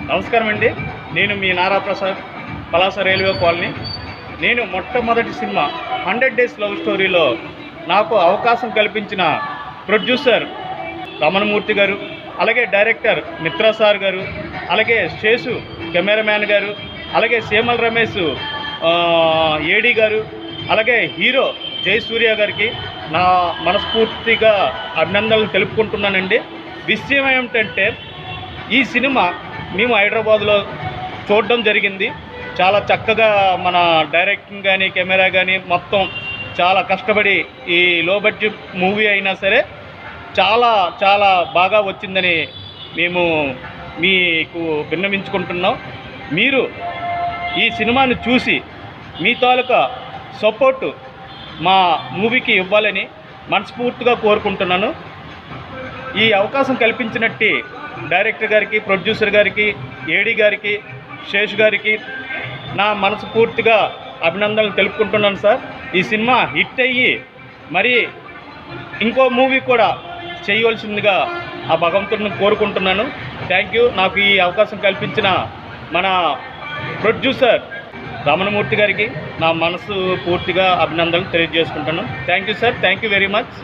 నమస్కారం అండి. నేను మీ నారా ప్రసాద్, పలాస రైల్వే కాలనీ. నేను మొట్టమొదటి సినిమా 100 డేస్ లవ్ స్టోరీలో నాకు అవకాశం కల్పించిన ప్రొడ్యూసర్ రమణమూర్తి గారు, అలాగే డైరెక్టర్ మిత్రా సార్ గారు, అలాగే శేషు కెమెరామ్యాన్ గారు, అలాగే సీమల రమేష్ ఏడీ గారు, అలాగే హీరో జయసూర్య గారికి నా మనస్ఫూర్తిగా అభినందనలు తెలుపుకుంటున్నానండి. విషయం ఏమిటంటే, ఈ సినిమా మేము హైదరాబాద్లో చూడడం జరిగింది. చాలా చక్కగా మన డైరెక్టింగ్ కానీ కెమెరా కానీ మొత్తం చాలా కష్టపడి ఈ లో బడ్జెట్ మూవీ అయినా సరే చాలా చాలా బాగా వచ్చిందని మేము మీకు విన్నవించుకుంటున్నాం. మీరు ఈ సినిమాని చూసి మీ తాలూకా సపోర్టు మా మూవీకి ఇవ్వాలని మనస్ఫూర్తిగా కోరుకుంటున్నాను. ఈ అవకాశం కల్పించినట్టు డైరెక్టర్ గారికి, ప్రొడ్యూసర్ గారికి, ఏడీ గారికి, శేష్ గారికి నా మనస్ఫూర్తిగా అభినందనలు తెలుపుకుంటున్నాను సార్. ఈ సినిమా హిట్ అయ్యి మరి ఇంకో మూవీ కూడా చేయవలసిందిగా ఆ భగవంతుడిని కోరుకుంటున్నాను. Thank you. నాకు ఈ అవకాశం కల్పించిన మన ప్రొడ్యూసర్ రమణమూర్తి గారికి నా మనసు పూర్తిగా అభినందనలు తెలియజేసుకుంటాను. Thank you sir. Thank you very much.